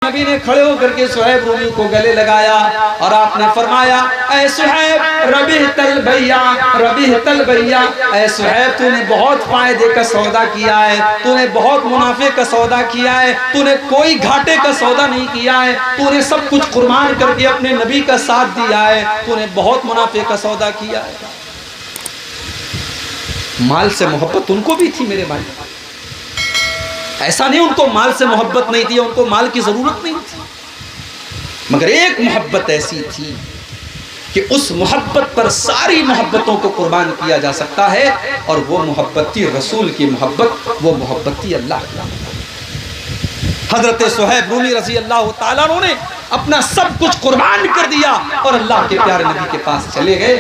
नबी ने खड़े होकर के सुहैब रूमी को गले लगाया और आपने फरमाया, ऐ सुहैब रबिहतल भैया, रबिहतल भैया, ऐ सुहैब तूने बहुत फायदे का सौदा किया है, तूने बहुत मुनाफे का सौदा किया है, तूने कोई घाटे का सौदा नहीं किया है, तूने सब कुछ कुर्बान करके अपने नबी का साथ दिया है, तूने बहुत मुनाफे का सौदा किया है। माल से मोहब्बत उनको भी थी मेरे भाई, ऐसा नहीं उनको माल से मोहब्बत नहीं थी, उनको माल की जरूरत नहीं थी, मगर एक मोहब्बत ऐसी थी कि उस मोहब्बत पर सारी मोहब्बतों को कुर्बान किया जा सकता है, और वो मोहब्बत थी रसूल की मोहब्बत, वो मोहब्बत थी अल्लाह की। हजरत सुहैब रूमी रज़ी अल्लाह ताला अन्हु ने अपना सब कुछ कुर्बान कर दिया और अल्लाह के प्यारे नबी के पास चले गए।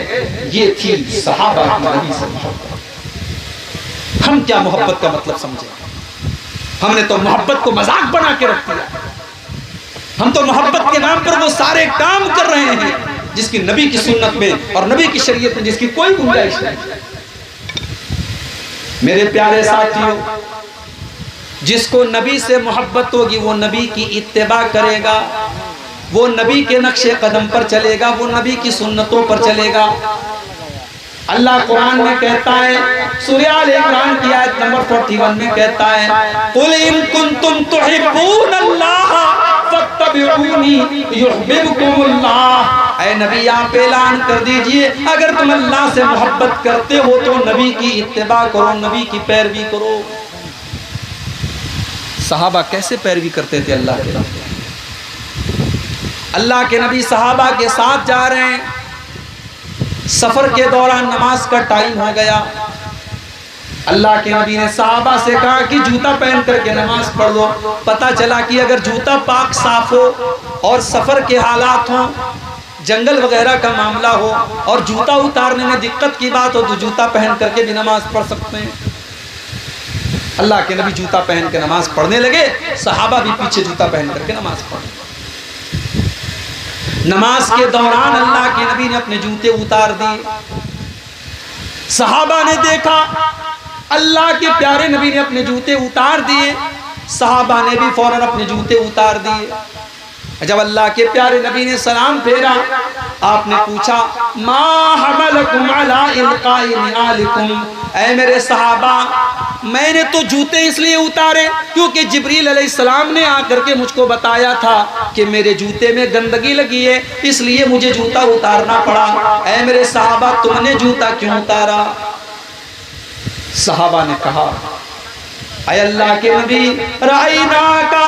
ये थी सहाबा की नबी से मोहब्बत। हम क्या मोहब्बत का मतलब समझे? हमने तो मोहब्बत को मजाक बना के रख दिया। हम तो मोहब्बत के नाम पर वो सारे काम कर रहे हैं जिसकी नबी की सुन्नत में और नबी की शरीयत में जिसकी कोई गुंजाइश नहीं। मेरे प्यारे साथियों, जिसको नबी से मोहब्बत होगी वो नबी की इत्तिबा करेगा, वो नबी के नक्शे कदम पर चलेगा, वो नबी की सुन्नतों पर चलेगा। अल्लाह कुरान में कहता है, सूरह आल इमरान की आयत नंबर 41 में कहता है, कुल इन कुंतुम तुहिब्बून अल्लाह फत्तबिऊनी युहिब्बुकुमुल्लाह। ऐ नबी आप ऐलान कर दीजिए, अगर तुम अल्लाह से मोहब्बत करते हो तो नबी की इत्तिबा करो, नबी की पैरवी करो। सहाबा कैसे पैरवी करते थे अल्लाह के? अल्लाह के नबी सहाबा के साथ जा रहे हैं, सफर के दौरान नमाज का टाइम हो गया। अल्लाह के नबी ने सहाबा से कहा कि जूता पहन करके नमाज पढ़ लो। पता चला कि अगर जूता पाक साफ हो और सफर के हालात हो, जंगल वगैरह का मामला हो और जूता उतारने में दिक्कत की बात हो तो जूता पहन करके भी नमाज पढ़ सकते हैं। अल्लाह के नबी जूता पहन के नमाज पढ़ने लगे, सहाबा भी पीछे जूता पहन करके नमाज पढ़े। नमाज के दौरान अल्लाह के नबी ने अपने जूते उतार दिए। सहाबा ने देखा अल्लाह के प्यारे नबी ने अपने जूते उतार दिए, सहाबा ने भी फौरन अपने जूते उतार दिए। जब अल्लाह के प्यारे नबी ने सलाम फेरा, आपने पूछा, मा हमलकुम अला इल्काई निआलिकुम, ऐ मेरे सहाबा, मैंने तो जूते इसलिए उतारे क्योंकि जिब्रील अलैहिस्सलाम ने आकर के मुझको बताया था कि मेरे जूते में गंदगी लगी है, इसलिए मुझे जूता उतारना पड़ा। ऐ मेरे सहाबा, तुमने जूता क्यों उतारा? सहाबा ने कहा, ऐ अल्लाह के नबी, राइना का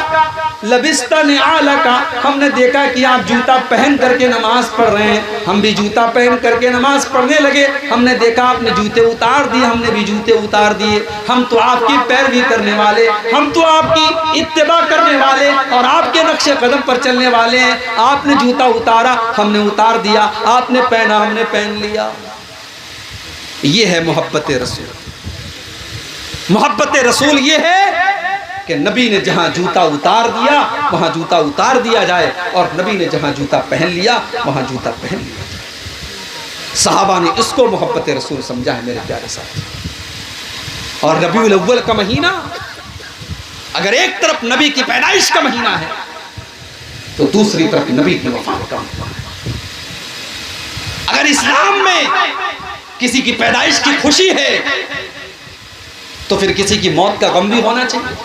लबिस्ता निआलका, हमने देखा कि आप जूता पहन करके नमाज पढ़ रहे हैं, हम भी जूता पहन करके नमाज पढ़ने लगे। हमने देखा आपने जूते उतार दिए, हमने भी जूते उतार दिए। हम तो आपकी पैरवी करने वाले, हम तो आपकी इत्तिबा करने वाले और आपके नक्शे कदम पर चलने वाले हैं। आपने जूता उतारा, हमने उतार दिया, आपने पहना, हमने पहन लिया। ये है मोहब्बत रसूल। मोहब्बत रसूल ये है कि नबी ने जहां जूता उतार दिया वहां जूता उतार दिया जाए, और नबी ने जहां जूता पहन लिया वहां जूता पहन लिया जाए। सहाबा ने इसको मोहब्बत रसूल समझा है मेरे प्यारे साथ। और रबीउल अव्वल का महीना, अगर एक तरफ नबी की पैदाइश का महीना है तो दूसरी तरफ नबी की वफात का महीना है। अगर इस्लाम में किसी की पैदाइश की खुशी है तो फिर किसी की मौत का गम भी होना चाहिए,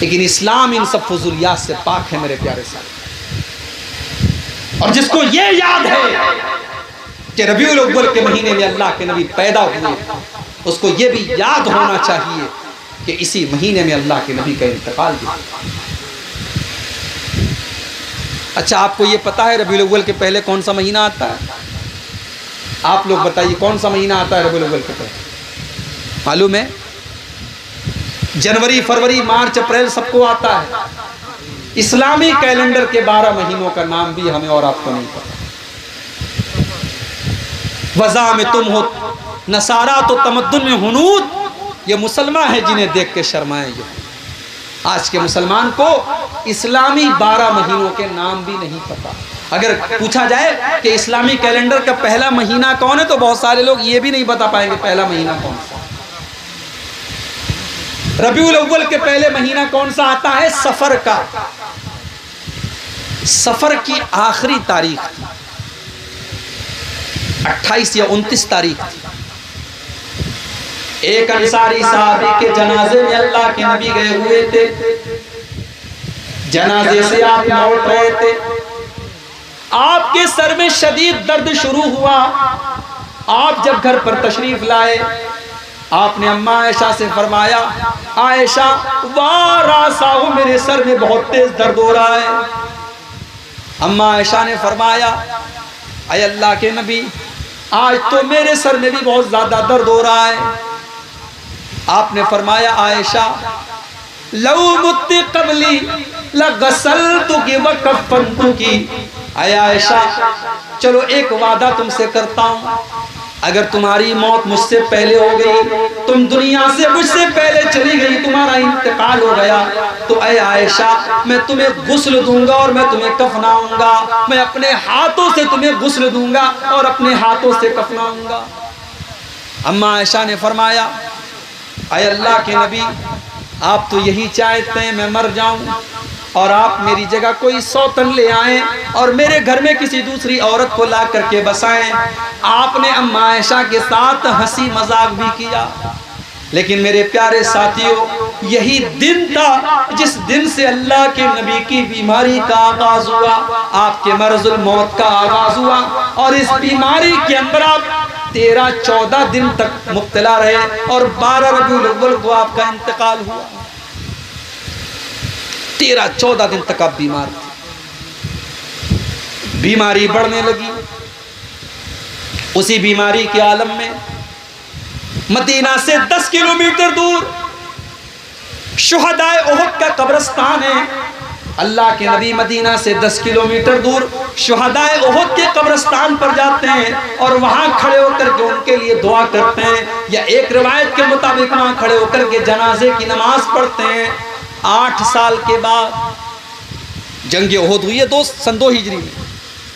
लेकिन इस्लाम इन सब फजूलियात से पाक है मेरे प्यारे साथ। और जिसको ये याद है कि रबीउल अव्वल के महीने में अल्लाह के नबी पैदा हुए, उसको ये भी याद होना चाहिए कि इसी महीने में अल्लाह के नबी का इंतकाल भी। अच्छा, आपको ये पता है रबीउल अव्वल के पहले कौन सा महीना आता है? आप लोग बताइए, कौन सा महीना आता है रबीउल अव्वल के पहले? मालूम है? जनवरी, फरवरी, मार्च, अप्रैल सबको आता है। इस्लामी कैलेंडर के 12 महीनों का नाम भी हमें और आपको नहीं पता। वज़ा में तुम हो नसारा तो तमद्दुन में हुनूद, ये मुसलमान है जिन्हें देख के शर्माए। ये आज के मुसलमान को इस्लामी 12 महीनों के नाम भी नहीं पता। अगर पूछा जाए कि इस्लामी कैलेंडर का पहला महीना कौन है तो बहुत सारे लोग ये भी नहीं बता पाएंगे पहला महीना कौन सा। रबीउल अव्वल के पहले महीना कौन सा आता है? सफर का। सफर की आखिरी तारीख थी, 28 या 29 तारीख थी। एक अंसारी साहबी के जनाजे में अल्लाह के नबी गए हुए थे। जनाजे से आप लौट रहे थे, आपके सर में शदीद दर्द शुरू हुआ। आप जब घर पर तशरीफ लाए, आपने अम्मा आयशा से फरमाया, आयशा वारासा हो, मेरे सर में बहुत तेज दर्द हो रहा है। अम्मा आयशा ने फरमाया, अय अल्लाह के नबी, आज तो मेरे सर में भी बहुत ज्यादा दर्द हो रहा है। आपने फरमाया, आयशा लौ मुत्ती कबली लगसलतुकी व कफ़नतुकी। अय आयशा, चलो एक वादा तुमसे करता हूं, अगर तुम्हारी मौत मुझसे पहले हो गई, तुम दुनिया से मुझसे पहले चली गई, तुम्हारा इंतकाल हो गया, तो अय आयशा, मैं तुम्हें गुस्ल दूंगा और मैं तुम्हें कफनाऊंगा। मैं अपने हाथों से तुम्हें गुस्ल दूंगा और अपने हाथों से कफनाऊंगा। अम्मा आयशा ने फरमाया, अय अल्लाह के नबी, आप तो यही चाहते हैं मैं मर जाऊं और आप मेरी जगह कोई सौतन ले आए और मेरे घर में किसी दूसरी औरत को ला करके बसाएं। आपने अम्मा आयशा के साथ हंसी मजाक भी किया, लेकिन मेरे प्यारे साथियों, यही दिन था जिस दिन से अल्लाह के नबी की बीमारी का आगाज हुआ, आपके मर्जुल मौत का आगाज हुआ। और इस बीमारी के अंदर आप 13-14 दिन तक मुब्तला रहे और 12 रबीउल अव्वल को आपका इंतकाल हुआ। 13-14 दिन तक आप बीमार थे। बीमारी बढ़ने लगी। उसी बीमारी के आलम में मदीना से 10 किलोमीटर दूर शुहदाए उहद का कब्रिस्तान है। अल्लाह के नबी मदीना से 10 किलोमीटर दूर शुहदाए उहद के कब्रिस्तान पर जाते हैं और वहां खड़े होकर के उनके लिए दुआ करते हैं, या एक रिवायत के मुताबिक वहां खड़े होकर के जनाजे की नमाज पढ़ते हैं। 8 साल के बाद जंग उहद हुई है सन 2 हिजरी में।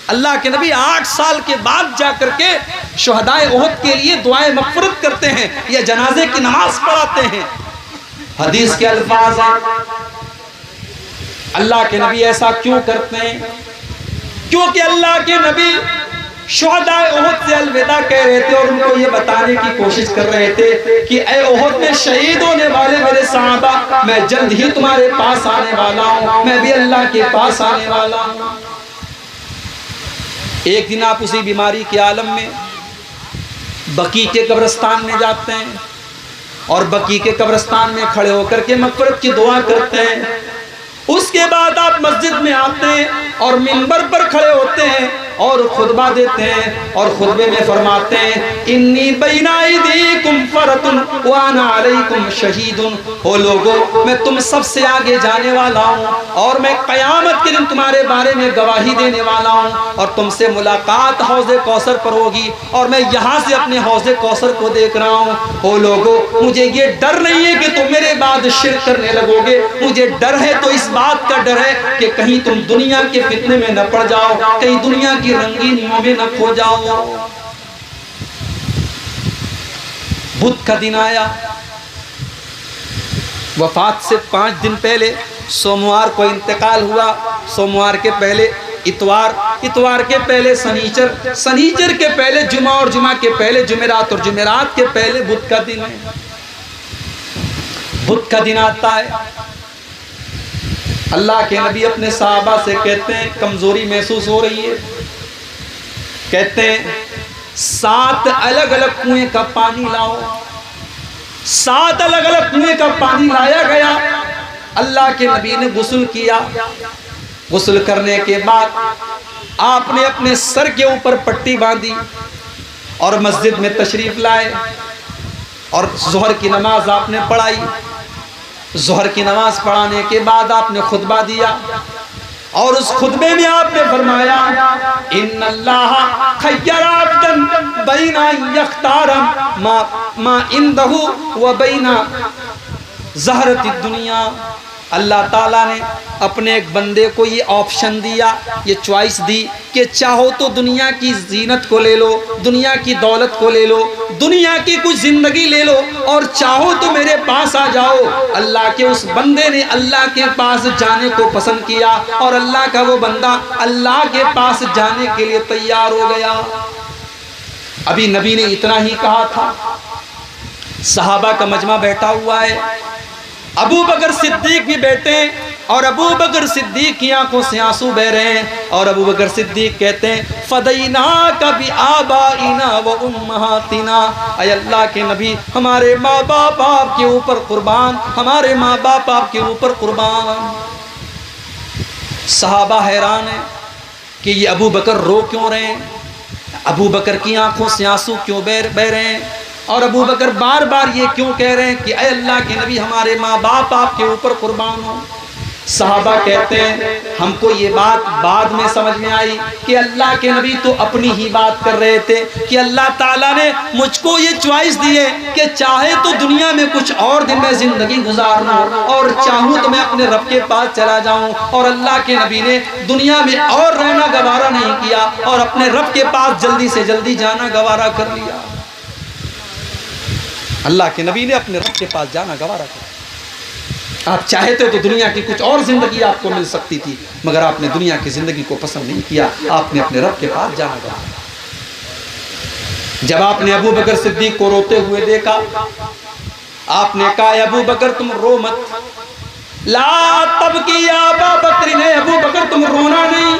अल्लाह के नबी 8 साल के बाद जाकर के शुहदाए उहद के लिए दुआएं मग़फ़िरत करते हैं या जनाजे की नमाज पढ़ाते हैं। हदीस के अल्फाज हैं, अल्लाह के नबी ऐसा क्यों करते हैं? क्योंकि अल्लाह के नबी शुहदाए उहद से अलविदा कह रहे थे और उनको ये बताने की कोशिश कर रहे थे कि ऐ उहद में शहीद होने वाले मेरे सहाबा, मैं जल्द ही तुम्हारे पास आने वाला हूं, मैं भी अल्लाह के पास आने वाला हूं। एक दिन आप उसी बीमारी के आलम में बकी के कब्रिस्तान में जाते हैं और बकी के कब्रिस्तान में खड़े होकर के मग़फ़िरत की दुआ करते हैं। उसके बाद आप मस्जिद में आते हैं और मिंबर पर खड़े होते हैं और खुतबा देते हैं और खुतबे में फरमाते हैं, इन्नी बैना अयदीकुम फरतुन व अना अलैकुम शहीदुन। हो लोगों, मैं तुम सबसे आगे जाने वाला हूँ और मैं क़यामत के दिन तुम्हारे बारे में गवाही देने वाला हूँ और तुमसे मुलाकात हौज़े कौसर पर होगी और मैं यहाँ से अपने हौज़े कौसर को देख रहा हूँ। हो लोगों, मुझे ये डर नहीं है कि तुम मेरे बाद शिर्क करने लगोगे, मुझे डर है तो इस बात का डर है कि कहीं तुम दुनिया के फितने में न पड़ जाओ, कहीं दुनिया की रंगीनियों में न खो जाओ। बुध का दिन आया, वफात से 5 दिन पहले सोमवार को इंतकाल हुआ। सोमवार के पहले इतवार के पहले शनीचर के पहले जुमा और जुमा के पहले जुमेरात और जुमेरात के पहले बुध का दिन है। बुध का दिन आता है, अल्लाह के नबी अपने सहाबा से कहते हैं कमजोरी महसूस हो रही है, कहते हैं 7 अलग अलग कुएं का पानी लाओ। 7 अलग अलग कुएं का पानी लाया गया। अल्लाह के नबी ने गुस्ल किया। गुस्ल करने के बाद आपने अपने सर के ऊपर पट्टी बांधी और मस्जिद में तशरीफ लाए और ज़ोहर की नमाज आपने पढ़ाई। ज़ोहर की नमाज पढ़ाने के बाद आपने खुतबा दिया और उस खुतबे में आपने फरमाया, इन्नल्लाह खय्यरा अब्दन बैना यख्तार मा इंदहु व बैना ज़हरति दुनिया। अल्लाह ताला ने अपने एक बंदे को ये ऑप्शन दिया, ये चॉइस दी कि चाहो तो दुनिया की जीनत को ले लो, दुनिया की दौलत को ले लो, दुनिया की कुछ ज़िंदगी ले लो, और चाहो तो मेरे पास आ जाओ। अल्लाह के उस बंदे ने अल्लाह के पास जाने को पसंद किया, और अल्लाह का वो बंदा अल्लाह के पास जाने के लिए तैयार हो गया। अभी नबी ने इतना ही कहा था, सहाबा का मजमा बैठा हुआ है, अबू बकर सिद्दीक भी बैठे हैं, और अबू बकर सिद्दीक की आंखों से आंसू बह रहे हैं, और अबू बकर सिद्दीक कहते हैं फदैना कभी आबाइना व उम्महातिना, ऐ अल्लाह के नबी हमारे माँ बाप आपके ऊपर कुर्बान, हमारे माँ बाप आपके ऊपर कुर्बान। सहाबा हैरान है कि ये अबू बकर रो क्यों रहे हैं, अबू बकर की आंखों से आंसू क्यों बह रहे हैं, और अबू बकर बार बार ये क्यों कह रहे हैं कि ऐ अल्लाह के नबी हमारे माँ बाप आपके ऊपर कुर्बान हो। सहाबा कहते हैं हमको ये बात बाद में समझ में आई कि अल्लाह के नबी तो अपनी ही बात कर रहे थे कि अल्लाह ताला ने मुझको ये चॉइस दी है कि चाहे तो दुनिया में कुछ और दिन में ज़िंदगी गुजार लूँ, और चाहूँ तो मैं अपने रब के पास चला जाऊँ। और अल्लाह के नबी ने दुनिया में और रहना गवारा नहीं किया, और अपने रब के पास जल्दी से जल्दी जाना गवारा कर लिया। अल्लाह के नबी ने अपने रब के पास जाना गवारा किया। आप चाहते तो दुनिया की कुछ और जिंदगी आपको मिल सकती थी, मगर आपने दुनिया की जिंदगी को पसंद नहीं किया, आपने अपने रब के पास जाना गवारा। जब आपने अबू बकर सिद्दीक को रोते हुए देखा, आपने कहा अबू बकर तुम रो मत, ला तबकी या अबा बकर, ने अबू बकर तुम रोना नहीं,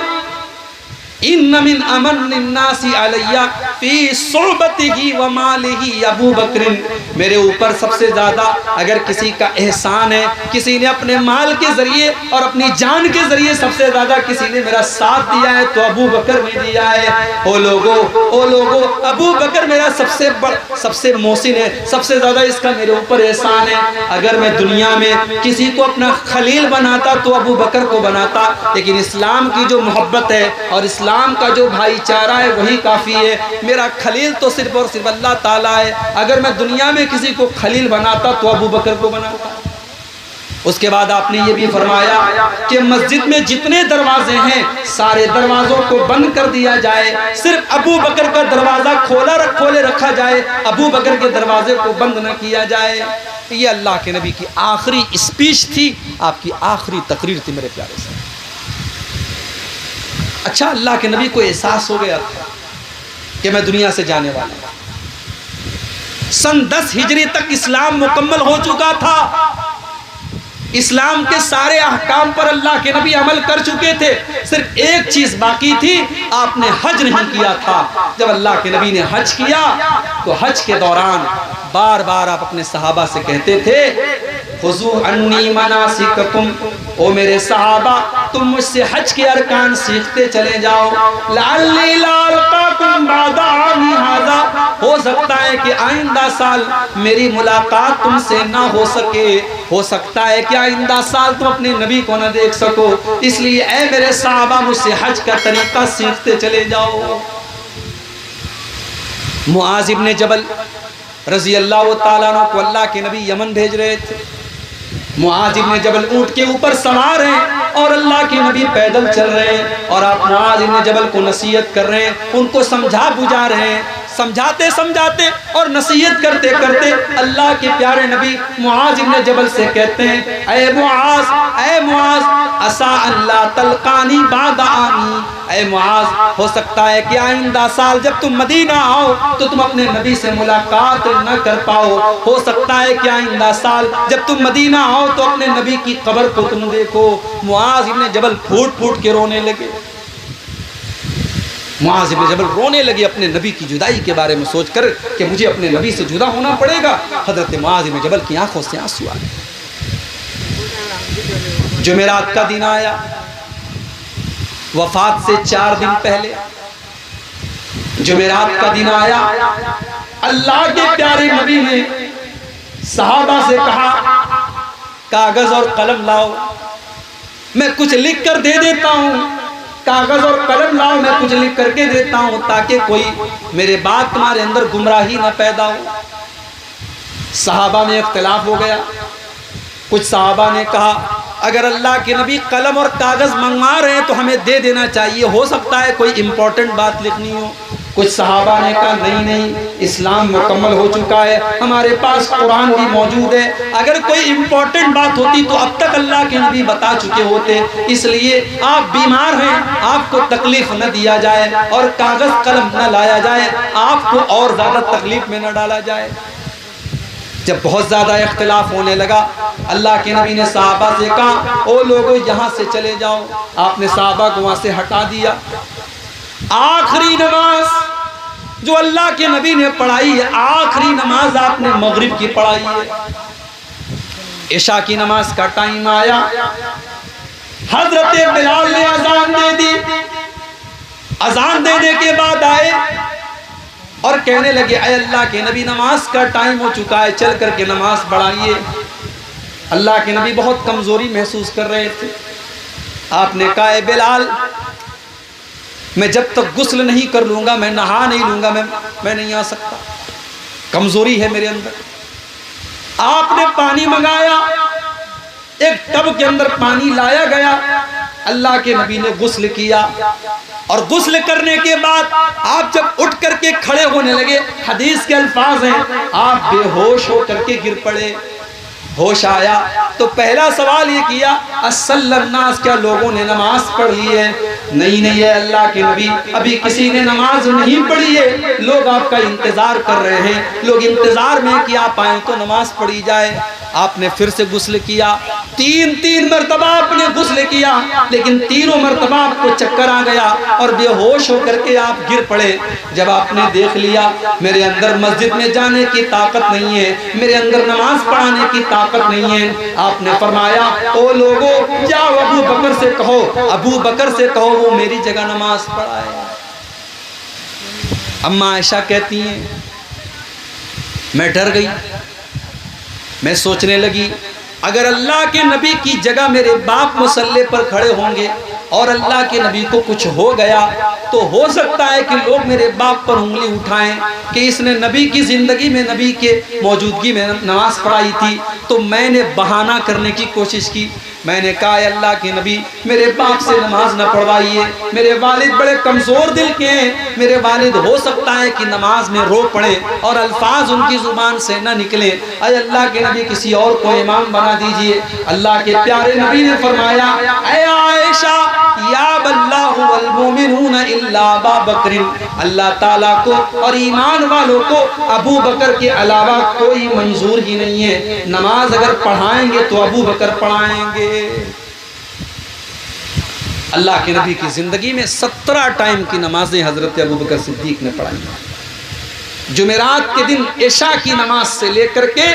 इन्न मिन अमन नासी अलैया फी सुहबतिही व मालिही अबू बकर, मेरे ऊपर सबसे ज़्यादा अगर किसी का एहसान है, किसी ने अपने माल के ज़रिए और अपनी जान के ज़रिए सबसे ज़्यादा किसी ने मेरा साथ दिया है तो अबू बकर ने दिया है। ओ लोगो अबू बकर मेरा सबसे मोहसिन है, सबसे ज़्यादा इसका मेरे ऊपर एहसान है। अगर मैं दुनिया में किसी को अपना खलील बनाता तो अबू बकर को बनाता, लेकिन इस्लाम की जो मोहब्बत है और इस्लाम का जो भाईचारा है वही काफ़ी है। मेरा खलील तो सिर्फ और सिर्फ अल्लाह ताला है। अगर मैं दुनिया में किसी को खलील बनाता तो अबू बकर को बनाता। उसके बाद आपने ये भी फरमाया कि मस्जिद में जितने दरवाजे हैं सारे दरवाजों को बंद कर दिया जाए, सिर्फ अबू बकर का दरवाज़ा खोले रखा जाए, अबू बकर के दरवाजे को बंद न किया जाए। ये अल्लाह के नबी की आखिरी स्पीच थी, आपकी आखिरी तकरीर थी मेरे प्यारे से। अच्छा, अल्लाह के नबी को एहसास हो गया था कि मैं दुनिया से जाने वाला हूं। सन 10 हिजरी तक इस्लाम मुकम्मल हो चुका था, इस्लाम के सारे अहकाम पर अल्लाह के नबी अमल कर चुके थे, सिर्फ एक चीज बाकी थी, आपने हज नहीं किया था। जब अल्लाह के नबी ने हज किया तो हज के दौरान बार बार आप अपने सहाबा से कहते थे खुज़ू अन्नी मनासिककुम, ओ मेरे सहाबा तुम मुझसे हज के अरकान सीखते चले जाओ। लअल्ली ला अलकाकुम बादा आमी हाज़ा, हो सकता है कि आइंदा साल मेरी मुलाकात तुमसे ना हो सके, हो सकता है कि आइंदा साल तुम अपने नबी को ना देख सको, इसलिए ऐ मेरे सहाबा मुझसे हज का तरीका सीखते चले जाओ। मुआज़ इब्न जबल रज़ी अल्लाह ताला अन्हु को अल्लाह के नबी यमन भेज रहे थे। मुआज़ इब्न जबल ऊंट के ऊपर सवार हैं और अल्लाह के नबी पैदल चल रहे हैं, और आप मुआज़ इब्न जबल को नसीहत कर रहे हैं, उनको समझा बुझा रहे हैं। समझाते समझाते और नसीहत करते करते अल्लाह के प्यारे नबी मुआज़ इब्न जबल से कहते हैं, ऐ मुआज़ असा अल्लाह तलकानी बादा आमी, ऐ मुआज़ हो सकता है कि आइंदा साल जब तुम मदीना आओ तो तुम अपने नबी से मुलाकात न कर पाओ, हो सकता है कि आइंदा साल जब तुम मदीना आओ तो अपने नबी की कब्र को तुम देखो। मुआज़ इब्न जबल फूट फूट के रोने लगे। मुआज़ इब्न जबल रोने लगे अपने नबी की जुदाई के बारे में सोचकर कि मुझे अपने नबी से जुदा होना पड़ेगा। हज़रत मुआज़ इब्न जबल की आंखों से आंसू आए। जुमेरात का दिन आया, वफात से 4 दिन पहले जुमेरात का दिन आया। अल्लाह के प्यारे नबी ने सहाबा से कहा कागज और कलम लाओ, मैं कुछ लिख कर दे देता हूँ, कागज और कलम लाओ, मैं कुछ लिख करके देता हूँ ताकि कोई मेरे बाद तुम्हारे अंदर गुमराही ना पैदा हो। सहाबा में इख्तिलाफ हो गया। कुछ सहाबा ने कहा अगर अल्लाह के नबी कलम और कागज़ मंगवा रहे हैं तो हमें दे देना चाहिए। हो सकता है कोई इम्पोर्टेंट बात लिखनी हो। कुछ सहाबा ने कहा नहीं, इस्लाम मुकम्मल हो चुका है, हमारे पास कुरान भी मौजूद है। अगर कोई इम्पोर्टेंट बात होती तो अब तक अल्लाह के नबी बता चुके होते। इसलिए आप बीमार हैं, आपको तकलीफ न दिया जाए और कागज़ कलम न लाया जाए, आपको और ज़्यादा तकलीफ में न डाला जाए। जब बहुत ज़्यादा इख्तिलाफ होने लगा, अल्लाह के नबी ने सहाबा से कहा, ओ लोगों यहाँ से चले जाओ। आपने सहाबा को वहाँ से हटा दिया। आखिरी नमाज जो अल्लाह के नबी ने पढ़ाई है, आखिरी नमाज आपने मगरिब की पढ़ाई है। इशा की नमाज का टाइम आया, हजरत बिलाल ने अजान दे दी। अजान देने के बाद आए और कहने लगे, अय अल्लाह के नबी, नमाज का टाइम हो चुका है, चल करके नमाज पढ़ाइए। अल्लाह के नबी बहुत कमजोरी महसूस कर रहे थे। आपने कहा, बिलाल, मैं जब तक गुस्ल नहीं कर लूंगा, मैं नहा नहीं लूंगा, मैं नहीं आ सकता, कमजोरी है मेरे अंदर। आपने पानी मंगाया, एक टब के अंदर पानी लाया गया। अल्लाह के नबी ने गुस्ल किया और गुस्ल करने के बाद आप जब उठ करके खड़े होने लगे, हदीस के अल्फाज हैं, आप बेहोश हो करके गिर पड़े। होश आया तो पहला सवाल ये किया, अस्सलान्नास, क्या लोगों ने नमाज पढ़ ली है? नहीं है अल्लाह के नबी, अभी किसी ने नमाज नहीं पढ़ी है, लोग आपका इंतजार कर रहे हैं, लोग इंतजार में कि आप आए तो नमाज पढ़ी जाए। आपने फिर से गुस्ल किया, तीन मरतबा आपने गुस्ल किया, लेकिन तीनों मरतबा आपको चक्कर आ गया और बेहोश होकर के आप गिर पड़े। जब आपने देख लिया मेरे अंदर मस्जिद में जाने की ताकत नहीं है, मेरे अंदर नमाज पढ़ाने की ताकत नहीं है, आपने फरमाया, ओ लोगों, जाओ अबू बकर से कहो, अबू बकर से कहो वो मेरी जगह नमाज पढ़ाए। अम्मा आयशा कहती हैं, मैं डर गई। मैं सोचने लगी, अगर अल्लाह के नबी की जगह मेरे बाप मुसल्ले पर खड़े होंगे और अल्लाह के नबी को कुछ हो गया तो हो सकता है कि लोग मेरे बाप पर उंगली उठाएं कि इसने नबी की ज़िंदगी में, नबी के मौजूदगी में नमाज पढ़ाई थी। तो मैंने बहाना करने की कोशिश की। मैंने कहा, अल्लाह के नबी, मेरे बाप से नमाज न पढ़वाइए, मेरे वालिद बड़े कमज़ोर दिल के हैं, मेरे वालिद हो सकता है कि नमाज में रो पड़े और अल्फाज उनकी ज़ुबान से न निकले। अय अल्लाह के नबी, किसी और को इमाम बना दीजिए। अल्लाह के प्यारे नबी ने फरमाया, ऐ आयशा, या बल्लाहु वल मुमिनून इल्ला अबा बकरिन, अल्लाह ताला को और ईमान वालों को अबू बकर के अलावा कोई मंजूर ही नहीं है। नमाज अगर पढ़ाएंगे तो अबू बकर पढ़ाएंगे। अल्लाह के नबी की जिंदगी में 17 टाइम की नमाजें हजरत अबू बकर सिद्दीक ने पढ़ाई। जुमेरात के दिन इशा की नमाज से लेकर के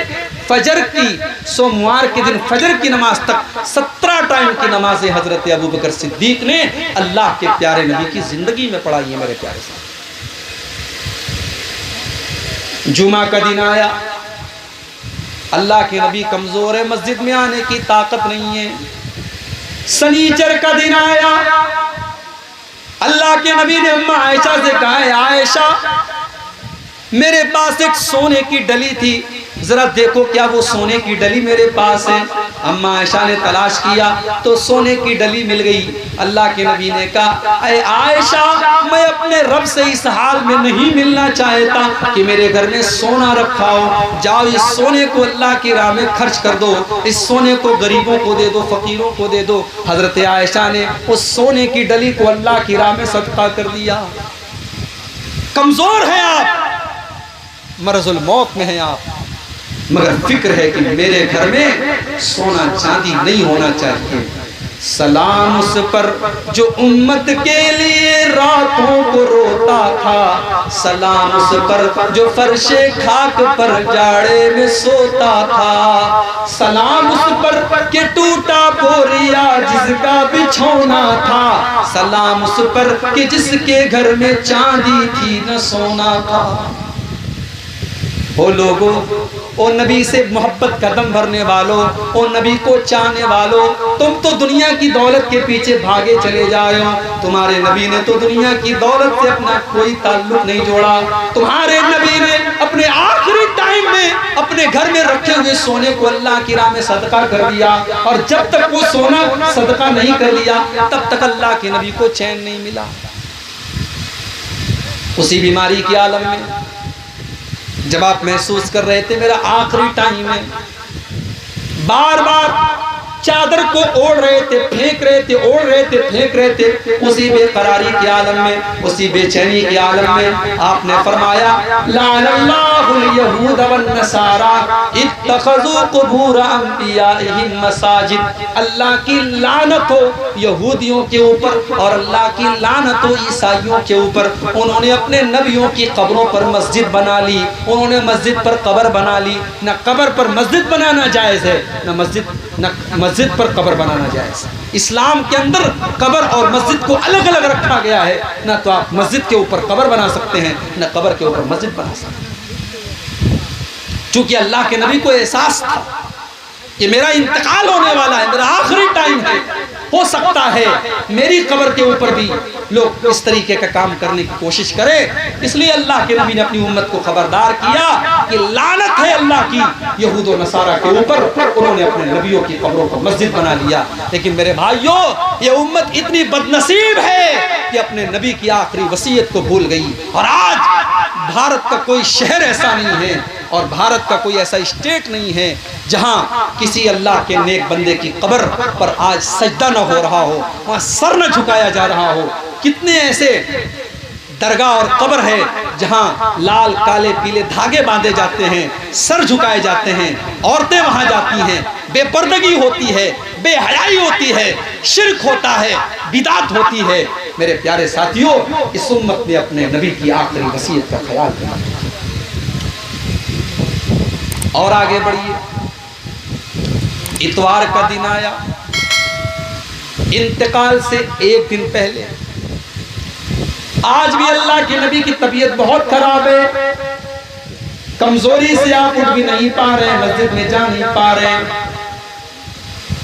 फजर की, सोमवार के दिन फजर की नमाज तक 17 टाइम की नमाजें हजरत अबू बकर सिद्दीक ने अल्लाह के प्यारे नबी की जिंदगी में पढ़ाई है। मेरे प्यारे साहब, जुमा का दिन आया, अल्लाह के नबी कमजोर है, मस्जिद में आने की ताकत नहीं है। शनीचर का दिन आया, अल्लाह के नबी ने अम्मा आयशा से कहा, है आयशा, मेरे पास एक सोने की डली थी, जरा देखो क्या वो सोने की डली मेरे पास है। अम्मा आयशा ने तलाश किया तो सोने की डली मिल गई। अल्लाह के नबी ने कहा, अरे आयशा, मैं अपने रब से इस हाल में नहीं मिलना चाहता कि मेरे घर में सोना रखा हो, जाओ इस सोने को अल्लाह की राह में खर्च कर दो, इस सोने को गरीबों को दे दो, फकीरों को दे दो। हजरत आयशा ने उस सोने की डली को अल्लाह की राह में सदका कर दिया। कमजोर है आप, मरजुल मौत में है आप, मगर फिक्र है कि मेरे घर में सोना चांदी नहीं होना चाहिए। सलाम उस पर जो उम्मत के लिए रातों को रोता था, सलाम उस पर जो फर्शे खाक पर जाड़े में सोता था, सलाम उस पर के टूटा बोरिया जिसका बिछौना था, सलाम उस पर के जिसके घर में चांदी थी न सोना था। ओ लोगों, ओ नबी से मोहब्बत कदम भरने वालों, ओ नबी को चाहने वालों, तुम तो दुनिया की दौलत के पीछे भागे चले जा रहे हो। तुम्हारे नबी ने तो दुनिया की दौलत से अपना कोई ताल्लुक नहीं जोड़ा। तुम्हारे नबी ने अपने आखिरी टाइम में अपने घर में रखे हुए सोने को अल्लाह की राह में सदका कर दिया, और जब तक वो सोना सदका नहीं कर लिया तब तक अल्लाह के नबी को चैन नहीं मिला। उसी बीमारी के आलम में जब आप महसूस कर रहे थे मेरा आखिरी टाइम है, बार बार चादर को ओढ़ रहे थे, फेंक रहे थे, ओढ़ रहे थे, फेंक रहे थे, उसी बेकरारी के आलम में, उसी बेचैनी के आलम में आपने फरमाया लानल्लाहुल यहूद वन नसारा इत्तखज़ू कुबूर अंबियाइहिम मसाजिद। अल्लाह की लानत हो यहूदियों के ऊपर और अल्लाह की लानत हो ईसाइयों के ऊपर, उन्होंने अपने नबियों की कब्रों पर मस्जिद बना ली, उन्होंने मस्जिद पर कब्र बना ली। न कब्र पर मस्जिद बनाना जायज़ है, न मस्जिद पर कब्र बनाना जायज़। इस्लाम के अंदर कब्र और मस्जिद को अलग अलग रखा गया है, ना तो आप मस्जिद के ऊपर कब्र बना सकते हैं, ना कब्र के ऊपर मस्जिद बना सकते हैं। चूंकि अल्लाह के नबी को एहसास था कि मेरा इंतकाल होने वाला है, मेरा आखिरी टाइम है, हो सकता है मेरी कब्र के ऊपर भी लोग इस तरीके का काम करने की कोशिश करें। इसलिए अल्लाह के नबी ने अपनी उम्मत को खबरदार किया कि लानत है अल्लाह की यहूद और नसारा के ऊपर, उन्होंने अपने नबियों की कब्रों को मस्जिद बना लिया। लेकिन मेरे भाइयों, ये उम्मत इतनी बदनसीब है कि अपने नबी की आखिरी वसीयत को भूल गई। और आज भारत का कोई शहर ऐसा नहीं है और भारत का कोई ऐसा स्टेट नहीं है जहां किसी अल्लाह के नेक बंदे की कब्र पर आज सजदा न हो रहा हो, वहां सर न झुकाया जा रहा हो। कितने ऐसे दरगाह और कब्र है जहां लाल काले पीले धागे बांधे जाते हैं, सर झुकाए जाते हैं, औरतें वहां जाती हैं, बेपर्दगी होती है, बेहयाई होती है, शिर्क होता है, बिदात होती है। मेरे प्यारे साथियों, इस उम्मत ने अपने नबी की आखिरी वसीयत का ख्याल रखा। और आगे बढ़िए, इतवार का दिन आया, इंतकाल से एक दिन पहले। आज भी अल्लाह के नबी की तबीयत बहुत खराब है, कमजोरी से आप उठ भी नहीं पा रहे हैं, मस्जिद में जा नहीं पा रहे हैं।